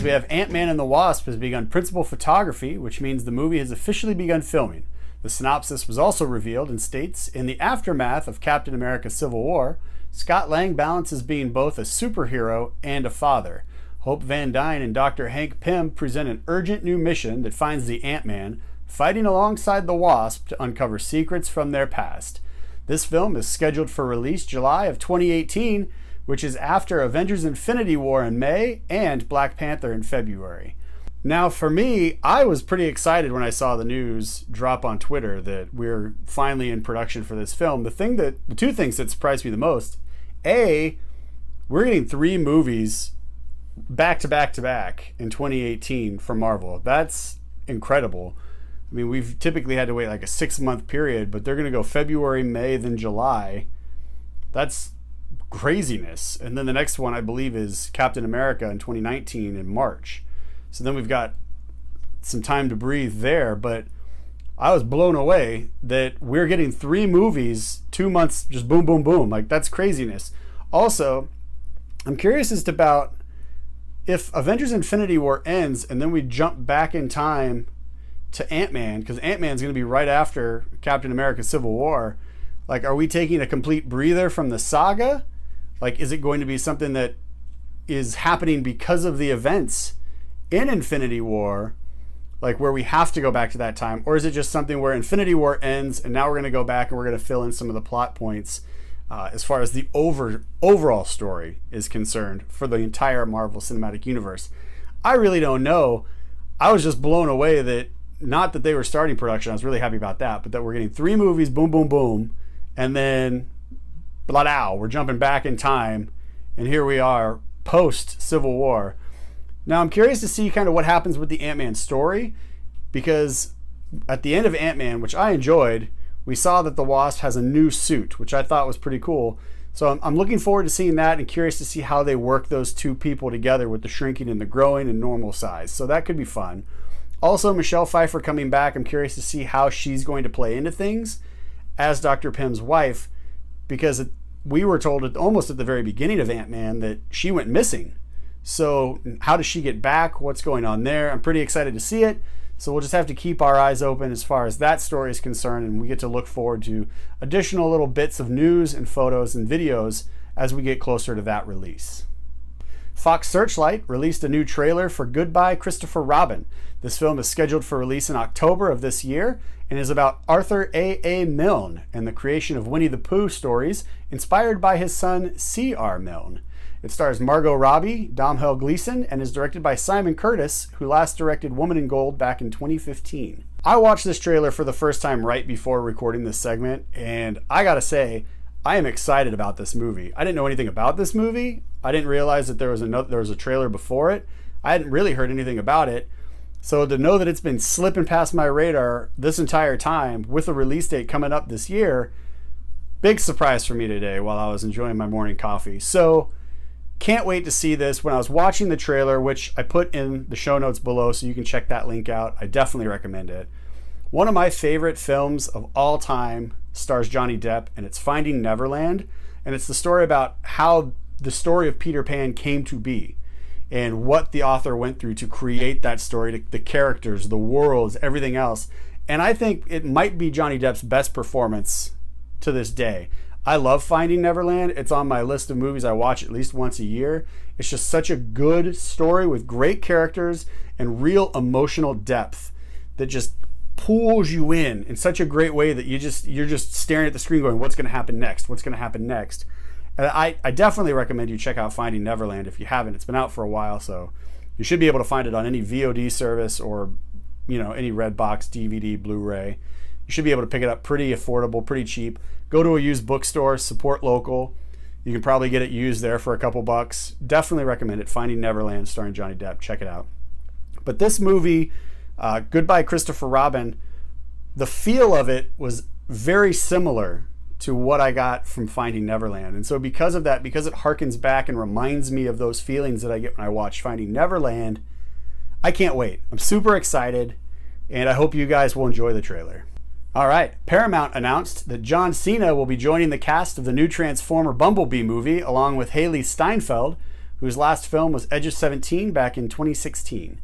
news, we have Ant-Man and the Wasp has begun principal photography, which means the movie has officially begun filming. The synopsis was also revealed and states, in the aftermath of Captain America Civil War, Scott Lang balances being both a superhero and a father. Hope Van Dyne and Dr. Hank Pym present an urgent new mission that finds the Ant-Man fighting alongside the Wasp to uncover secrets from their past. This film is scheduled for release July of 2018, which is after Avengers Infinity War in May and Black Panther in February. Now, for me, I was pretty excited when I saw the news drop on Twitter that we're finally in production for this film. The two things that surprised me the most, A, we're getting 3 movies back to back to back in 2018 from Marvel. That's incredible. I mean, we've typically had to wait like a 6-month period, but they're going to go February, May, then July. That's craziness. And then the next one, I believe, is Captain America in 2019 in March. So then we've got some time to breathe there, but I was blown away that we're getting 3 movies, 2 months, just boom, boom, boom. Like, that's craziness. Also, I'm curious as to about if Avengers Infinity War ends and then we jump back in time to Ant-Man, because Ant-Man's going to be right after Captain America Civil War. Like, are we taking a complete breather from the saga? Like, is it going to be something that is happening because of the events in Infinity War, like where we have to go back to that time? Or is it just something where Infinity War ends and now we're going to go back and we're going to fill in some of the plot points as far as the overall story is concerned for the entire Marvel Cinematic Universe? I really don't know. I was just blown away that, not that they were starting production, I was really happy about that, but that we're getting 3 movies, boom, boom, boom, and then blah, we're jumping back in time, and here we are post Civil War. Now, I'm curious to see kind of what happens with the Ant-Man story, because at the end of Ant-Man, which I enjoyed, we saw that the Wasp has a new suit, which I thought was pretty cool. So I'm looking forward to seeing that and curious to see how they work those 2 people together with the shrinking and the growing and normal size. So that could be fun. Also, Michelle Pfeiffer coming back. I'm curious to see how she's going to play into things as Dr. Pym's wife, because we were told almost at the very beginning of Ant-Man that she went missing. So how does she get back? What's going on there? I'm pretty excited to see it. So we'll just have to keep our eyes open as far as that story is concerned, and we get to look forward to additional little bits of news and photos and videos as we get closer to that release. Fox Searchlight released a new trailer for Goodbye Christopher Robin. This film is scheduled for release in October of this year and is about Arthur A. Milne and the creation of Winnie the Pooh stories inspired by his son C.R. Milne. It stars Margot Robbie, Domhnall Gleeson, and is directed by Simon Curtis, who last directed Woman in Gold back in 2015. I watched this trailer for the first time right before recording this segment, and I gotta say, I am excited about this movie. I didn't know anything about this movie. I didn't realize that there was a trailer before it. I hadn't really heard anything about it. So to know that it's been slipping past my radar this entire time with a release date coming up this year, big surprise for me today while I was enjoying my morning coffee. So can't wait to see this. When I was watching the trailer, which I put in the show notes below so you can check that link out, I definitely recommend it. One of my favorite films of all time stars Johnny Depp, and it's Finding Neverland. And it's the story about how the story of Peter Pan came to be and what the author went through to create that story, the characters, the worlds, everything else. And I think it might be Johnny Depp's best performance to this day. I love Finding Neverland. It's on my list of movies I watch at least once a year. It's just such a good story with great characters and real emotional depth that just pulls you in such a great way that you're just staring at the screen going, what's going to happen next? What's going to happen next? And I definitely recommend you check out Finding Neverland if you haven't. It's been out for a while, so you should be able to find it on any VOD service or, any Redbox, DVD, Blu-ray. You should be able to pick it up pretty affordable, pretty cheap. Go to a used bookstore, support local. You can probably get it used there for a couple bucks. Definitely recommend it. Finding Neverland starring Johnny Depp. Check it out. But this movie, Goodbye Christopher Robin, the feel of it was very similar to what I got from Finding Neverland. And so because of that, because it harkens back and reminds me of those feelings that I get when I watch Finding Neverland, I can't wait. I'm super excited, and I hope you guys will enjoy the trailer. All right, Paramount announced that John Cena will be joining the cast of the new Transformer Bumblebee movie along with Haley Steinfeld, whose last film was Edge of 17 back in 2016.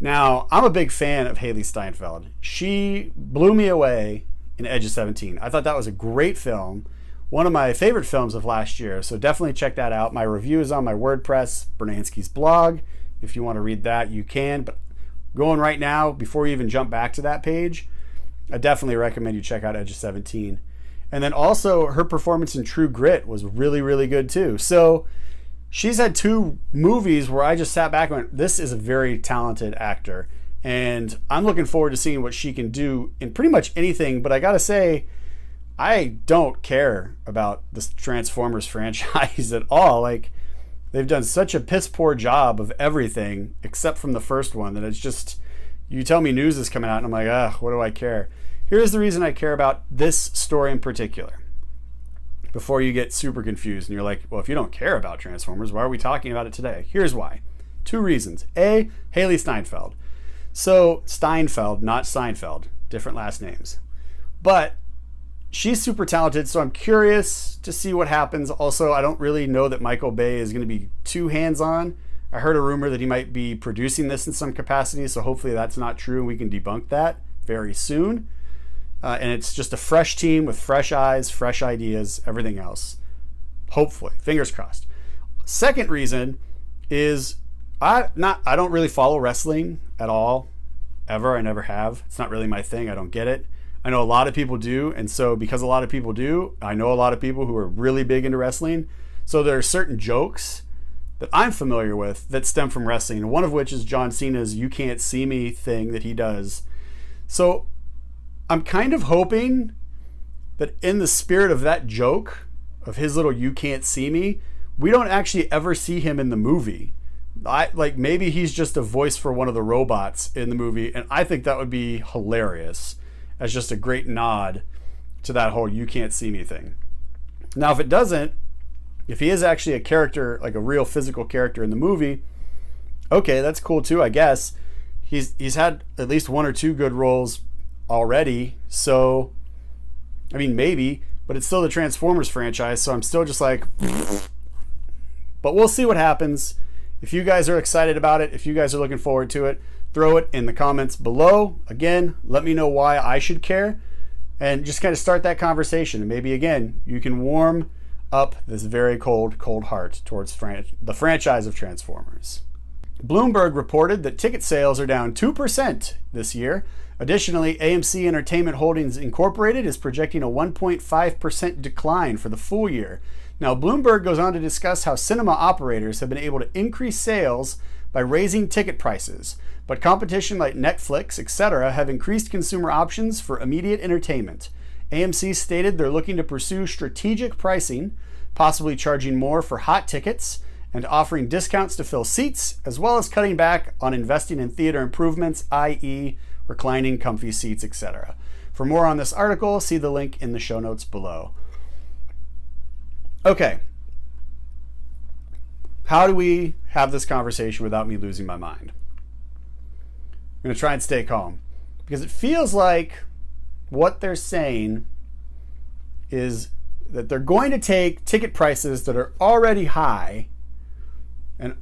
Now, I'm a big fan of Haley Steinfeld. She blew me away in Edge of 17. I thought that was a great film, one of my favorite films of last year, so definitely check that out. My review is on my WordPress, Bernansky's blog. If you want to read that, you can, but going right now, before you even jump back to that page, I definitely recommend you check out Edge of 17. And then also, her performance in True Grit was really, really good too. So she's had 2 movies where I just sat back and went, this is a very talented actor. And I'm looking forward to seeing what she can do in pretty much anything. But I gotta say, I don't care about this Transformers franchise at all. Like, they've done such a piss poor job of everything except from the first one that it's just, you tell me news is coming out and I'm like, what do I care? Here's the reason I care about this story in particular. Before you get super confused and you're like, well, if you don't care about Transformers, why are we talking about it today? Here's why. 2 reasons. A, Haley Steinfeld. So Steinfeld, not Seinfeld, different last names. But she's super talented, so I'm curious to see what happens. Also, I don't really know that Michael Bay is going to be too hands-on. I heard a rumor that he might be producing this in some capacity, so hopefully that's not true and we can debunk that very soon. And it's just a fresh team with fresh eyes, fresh ideas, everything else. Hopefully, fingers crossed. Second reason is I don't really follow wrestling at all, ever. I never have. It's not really my thing. I don't get it. I know a lot of people do, and so because a lot of people do, I know a lot of people who are really big into wrestling. So there are certain jokes that I'm familiar with that stem from wrestling, one of which is John Cena's "You Can't See Me" thing that he does. So I'm kind of hoping that in the spirit of that joke, of his little "You Can't See Me," we don't actually ever see him in the movie. Maybe he's just a voice for one of the robots in the movie, and I think that would be hilarious as just a great nod to that whole "You Can't See Me" thing. Now, if it doesn't, if he is actually a character, like a real physical character in the movie, okay, that's cool too, I guess. He's had at least 1 or 2 good roles already, so I mean, maybe, but it's still the Transformers franchise, so I'm still just like, but we'll see what happens. If you guys are excited about it, if you guys are looking forward to it, throw it in the comments below. Again, let me know why I should care and just kind of start that conversation. And maybe, again, you can warm up this very cold heart towards the franchise of Transformers. Bloomberg reported that ticket sales are down 2% this year. Additionally, AMC Entertainment Holdings Incorporated is projecting a 1.5% decline for the full year. Now, Bloomberg goes on to discuss how cinema operators have been able to increase sales by raising ticket prices, but competition like Netflix, etc., have increased consumer options for immediate entertainment. AMC stated they're looking to pursue strategic pricing, possibly charging more for hot tickets and offering discounts to fill seats, as well as cutting back on investing in theater improvements, i.e., reclining comfy seats, etc. For more on this article, see the link in the show notes below. Okay, how do we have this conversation without me losing my mind? I'm going to try and stay calm because it feels like what they're saying is that they're going to take ticket prices that are already high and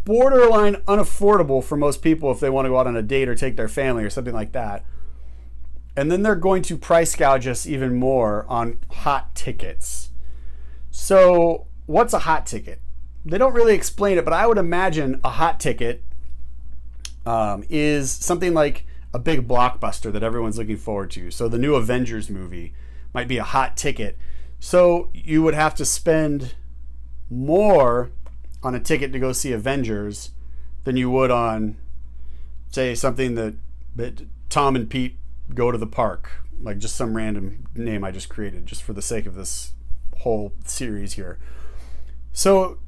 borderline unaffordable for most people if they want to go out on a date or take their family or something like that. And then they're going to price gouge us even more on hot tickets. So what's a hot ticket? They don't really explain it, but I would imagine a hot ticket is something like a big blockbuster that everyone's looking forward to. So the new Avengers movie might be a hot ticket. So you would have to spend more on a ticket to go see Avengers than you would on, say, something that Tom and Pete go to the park, like just some random name I just created just for the sake of this whole series here. So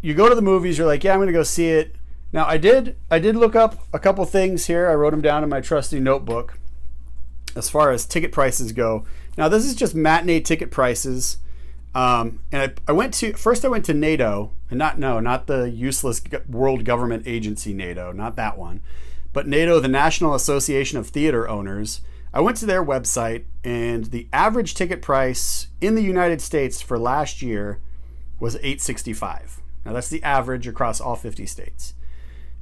you go to the movies, you're like, yeah, I'm going to go see it. Now I did look up a couple things here. I wrote them down in my trusty notebook as far as ticket prices go. Now this is just matinee ticket prices. And I went to NATO, and not the useless world government agency NATO, not that one, but NATO, the National Association of Theater Owners. I went to their website, and the average ticket price in the United States for last year was $8.65. Now that's the average across all 50 states.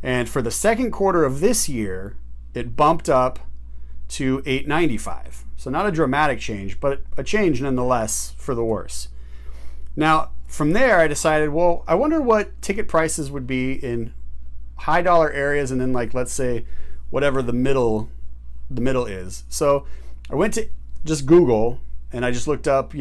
And for the second quarter of this year, it bumped up to $8.95. So not a dramatic change, but a change nonetheless for the worse. Now, from there, I decided, well, I wonder what ticket prices would be in high dollar areas and then, like, let's say whatever the middle is. So I went to just Google and I just looked up,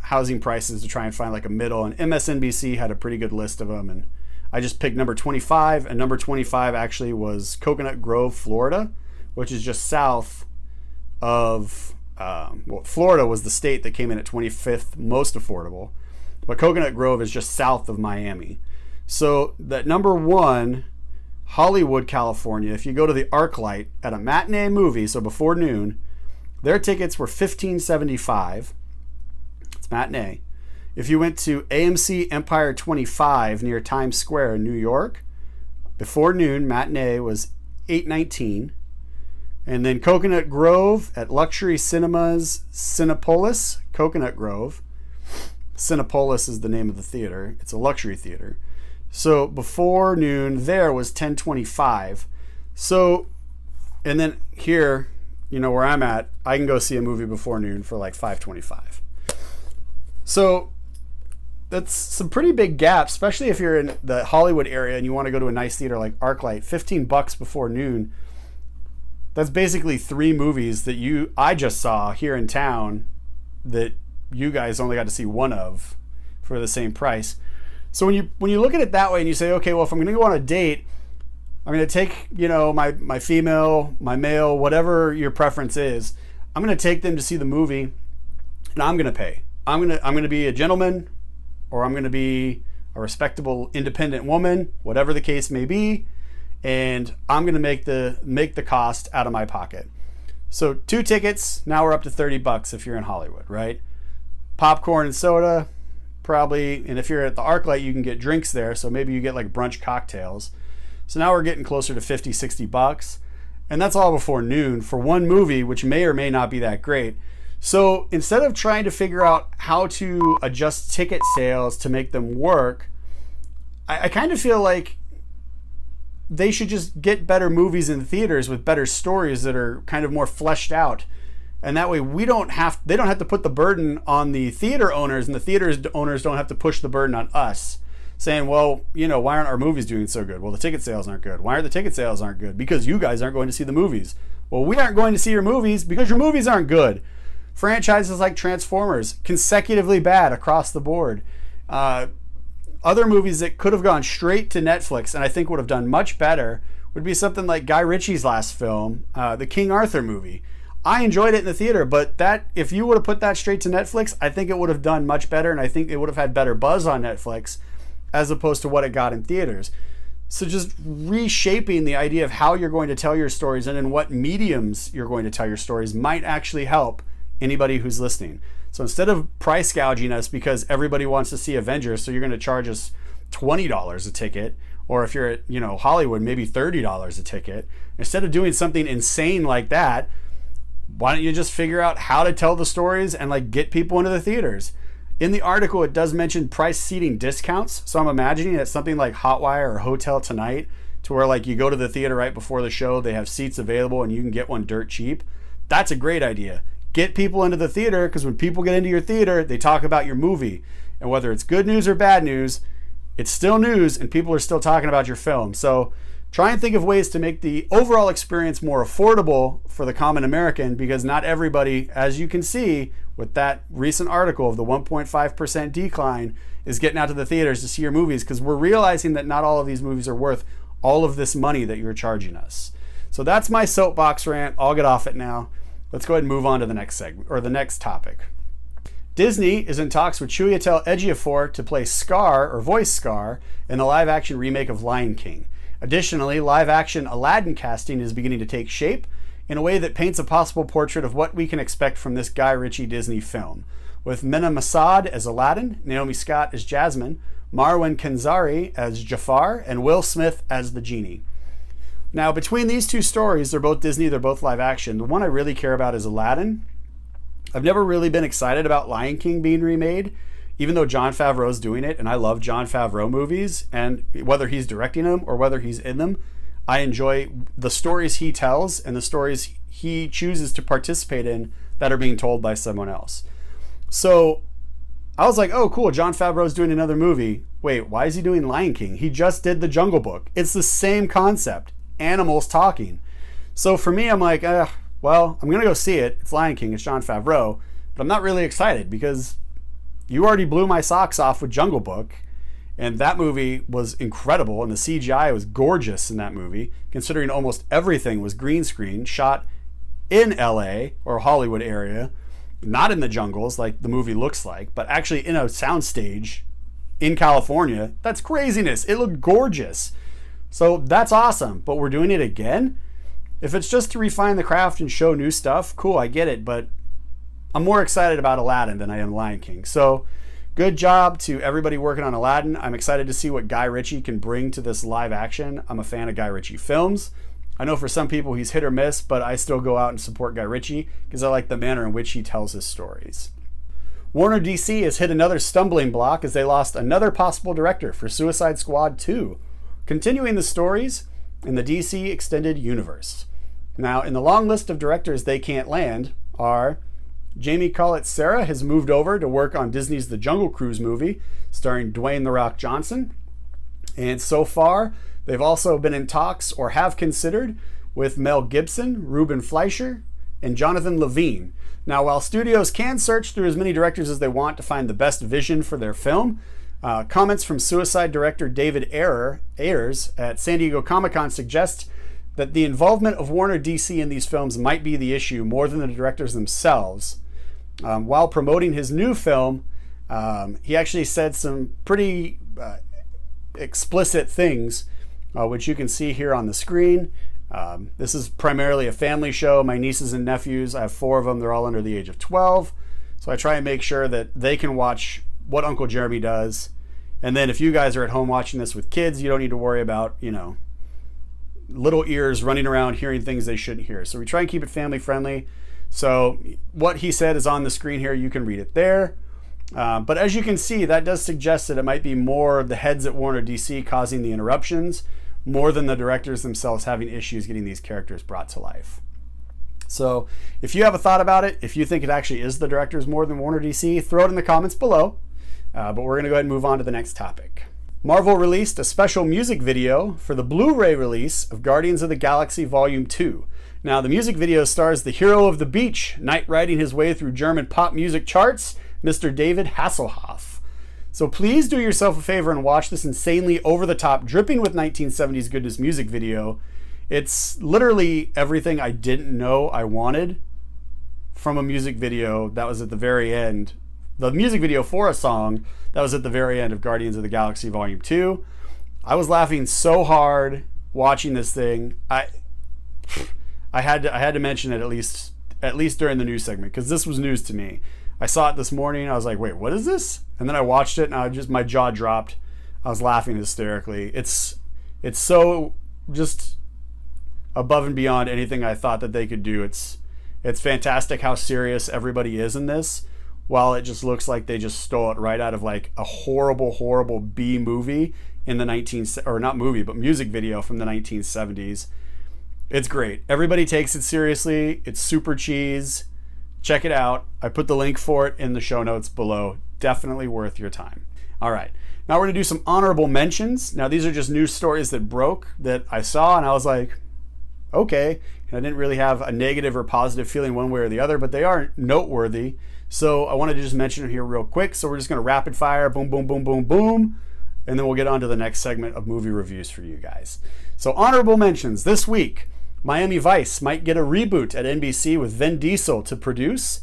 housing prices to try and find like a middle, and MSNBC had a pretty good list of them, and I just picked number 25, and number 25 actually was Coconut Grove, Florida, which is just south of, Florida was the state that came in at 25th most affordable, but Coconut Grove is just south of Miami. So that number one, Hollywood, California, if you go to the ArcLight at a matinee movie, so before noon, their tickets were $15.75. It's matinee. If you went to AMC Empire 25 near Times Square in New York, before noon, matinee was $8.19. And then Coconut Grove at Luxury Cinemas Cinepolis, Coconut Grove. Cinepolis is the name of the theater. It's a luxury theater. So before noon there was $10.25. So, and then here, where I'm at, I can go see a movie before noon for like $5.25. So that's some pretty big gaps, especially if you're in the Hollywood area and you want to go to a nice theater like ArcLight. $15 before noon. That's basically 3 movies that I just saw here in town that you guys only got to see one of for the same price. So when you look at it that way and you say, okay, well, if I'm going to go on a date, I'm going to take, my female, my male, whatever your preference is, I'm going to take them to see the movie and I'm going to pay. I'm going to be a gentleman, or I'm going to be a respectable independent woman, whatever the case may be, and I'm going to make the cost out of my pocket. So 2 tickets, now we're up to $30 if you're in Hollywood, right? Popcorn and soda, probably, and if you're at the ArcLight, you can get drinks there, so maybe you get like brunch cocktails. So now we're getting closer to $50-$60, and that's all before noon for one movie, which may or may not be that great. So instead of trying to figure out how to adjust ticket sales to make them work, I kind of feel like they should just get better movies in theaters with better stories that are kind of more fleshed out. And that way they don't have to put the burden on the theater owners, and the theater owners don't have to push the burden on us, saying, well, why aren't our movies doing so good? Well, the ticket sales aren't good. Why aren't the ticket sales aren't good? Because you guys aren't going to see the movies. Well, we aren't going to see your movies because your movies aren't good. Franchises like Transformers, consecutively bad across the board. Other movies that could have gone straight to Netflix and I think would have done much better would be something like Guy Ritchie's last film, the King Arthur movie. I enjoyed it in the theater, but if you would have put that straight to Netflix, I think it would have done much better, and I think it would have had better buzz on Netflix as opposed to what it got in theaters. So just reshaping the idea of how you're going to tell your stories and in what mediums you're going to tell your stories might actually help anybody who's listening. So instead of price gouging us because everybody wants to see Avengers, so you're going to charge us $20 a ticket, or if you're at Hollywood, maybe $30 a ticket. Instead of doing something insane like that, why don't you just figure out how to tell the stories and get people into the theaters? In the article, it does mention price seating discounts, so I'm imagining it's something like Hotwire or Hotel Tonight, to where you go to the theater right before the show, they have seats available and you can get one dirt cheap. That's a great idea. Get people into the theater, because when people get into your theater, they talk about your movie. And whether it's good news or bad news, it's still news and people are still talking about your film. So try and think of ways to make the overall experience more affordable for the common American, because not everybody, as you can see with that recent article of the 1.5% decline, is getting out to the theaters to see your movies, because we're realizing that not all of these movies are worth all of this money that you're charging us. So that's my soapbox rant. I'll get off it now. Let's go ahead and move on to the next segment, or the next topic. Disney is in talks with Chiwetel Ejiofor to play Scar, or voice Scar, in the live-action remake of Lion King. Additionally, live-action Aladdin casting is beginning to take shape in a way that paints a possible portrait of what we can expect from this Guy Ritchie Disney film, with Mena Massoud as Aladdin, Naomi Scott as Jasmine, Marwan Kenzari as Jafar, and Will Smith as the genie. Now, between these two stories, they're both Disney, they're both live action. The one I really care about is Aladdin. I've never really been excited about Lion King being remade, even though Jon Favreau's doing it, and I love Jon Favreau movies, and whether he's directing them or whether he's in them, I enjoy the stories he tells and the stories he chooses to participate in that are being told by someone else. So I was like, oh, cool, Jon Favreau's doing another movie. Wait, why is he doing Lion King? He just did The Jungle Book. It's the same concept, animals talking. So for me, I'm like, well, I'm going to go see it. It's Lion King, it's Jon Favreau. But I'm not really excited because you already blew my socks off with Jungle Book. And that movie was incredible, and the CGI was gorgeous in that movie, considering almost everything was green screen, shot in LA or Hollywood area, not in the jungles like the movie looks like, but actually in a soundstage in California. That's craziness. It looked gorgeous. So that's awesome, but we're doing it again? If it's just to refine the craft and show new stuff, cool, I get it, but I'm more excited about Aladdin than I am Lion King. So good job to everybody working on Aladdin. I'm excited to see what Guy Ritchie can bring to this live action. I'm a fan of Guy Ritchie films. I know for some people he's hit or miss, but I still go out and support Guy Ritchie because I like the manner in which he tells his stories. Warner DC has hit another stumbling block as they lost another possible director for Suicide Squad 2, continuing the stories in the DC Extended Universe. Now, in the long list of directors they can't land are Jamie Collett-Serra has moved over to work on Disney's The Jungle Cruise movie, starring Dwayne "The Rock" Johnson. And so far, they've also been in talks or have considered with Mel Gibson, Ruben Fleischer, and Jonathan Levine. Now, while studios can search through as many directors as they want to find the best vision for their film, comments from Suicide director David Ayers at San Diego Comic-Con suggest that the involvement of Warner DC in these films might be the issue more than the directors themselves. While promoting his new film, he actually said some pretty explicit things, which you can see here on the screen. This is primarily a family show. My nieces and nephews, I have 4 of them. They're all under the age of 12. So I try and make sure that they can watch what Uncle Jeremy does. And then if you guys are at home watching this with kids, you don't need to worry about, little ears running around hearing things they shouldn't hear. So we try and keep it family friendly. So what he said is on the screen here. You can read it there. But as you can see, that does suggest that it might be more of the heads at Warner DC causing the interruptions, more than the directors themselves having issues getting these characters brought to life. So if you have a thought about it, if you think it actually is the directors more than Warner DC, throw it in the comments below. But we're going to go ahead and move on to the next topic. Marvel released a special music video for the Blu-ray release of Guardians of the Galaxy Volume 2. Now, the music video stars the hero of the beach, night riding his way through German pop music charts, Mr. David Hasselhoff. So please do yourself a favor and watch this insanely over-the-top, dripping with 1970s goodness music video. It's literally everything I didn't know I wanted from a music video that was at the very end. The music video for a song that was at the very end of Guardians of the Galaxy Volume 2. I was laughing so hard watching this thing. I had to mention it at least during the news segment because this was news to me. I saw it this morning. I was like, wait, what is this? And then I watched it and my jaw dropped. I was laughing hysterically. It's so just above and beyond anything I thought that they could do. It's fantastic how serious everybody is in this, while it just looks like they just stole it right out of like a horrible B movie in the music video from the 1970s. It's great. Everybody takes it seriously. It's super cheese. Check it out. I put the link for it in the show notes below. Definitely worth your time. All right. Now we're going to do some honorable mentions. Now these are just news stories that broke that I saw and I was like, okay. And I didn't really have a negative or positive feeling one way or the other, but they are noteworthy. So I wanted to just mention it here real quick. So we're just going to rapid fire, boom, boom, boom, boom, boom. And then we'll get on to the next segment of movie reviews for you guys. So honorable mentions this week. Miami Vice might get a reboot at NBC with Vin Diesel to produce.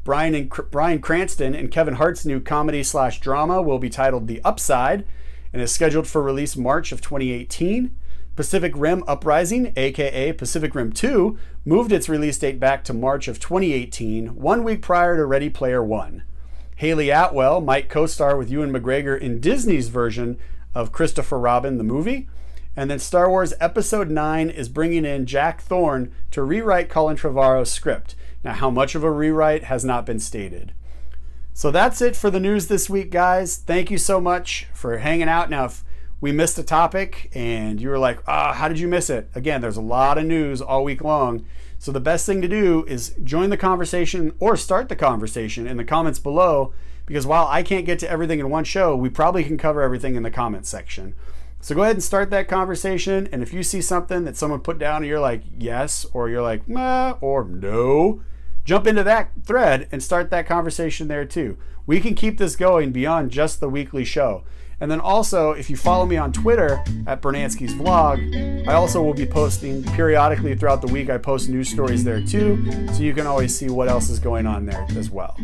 Bryan Cranston and Kevin Hart's new comedy/drama will be titled The Upside and is scheduled for release March of 2018. Pacific Rim Uprising, aka Pacific Rim 2, moved its release date back to March of 2018, 1 week prior to Ready Player One. Haley Atwell might co-star with Ewan McGregor in Disney's version of Christopher Robin the movie. And then Star Wars Episode 9 is bringing in Jack Thorne to rewrite Colin Trevorrow's script. Now, how much of a rewrite has not been stated. So that's it for the news this week, guys. Thank you so much for hanging out. Now, if we missed a topic and you were like, how did you miss it? Again, there's a lot of news all week long. So the best thing to do is join the conversation or start the conversation in the comments below, because while I can't get to everything in one show, we probably can cover everything in the comments section. So go ahead and start that conversation. And if you see something that someone put down and you're like, yes, or you're like, nah, or no, jump into that thread and start that conversation there too. We can keep this going beyond just the weekly show. And then also, if you follow me on Twitter at Bernansky's Vlog, I also will be posting periodically throughout the week. I post news stories there too, so you can always see what else is going on there as well.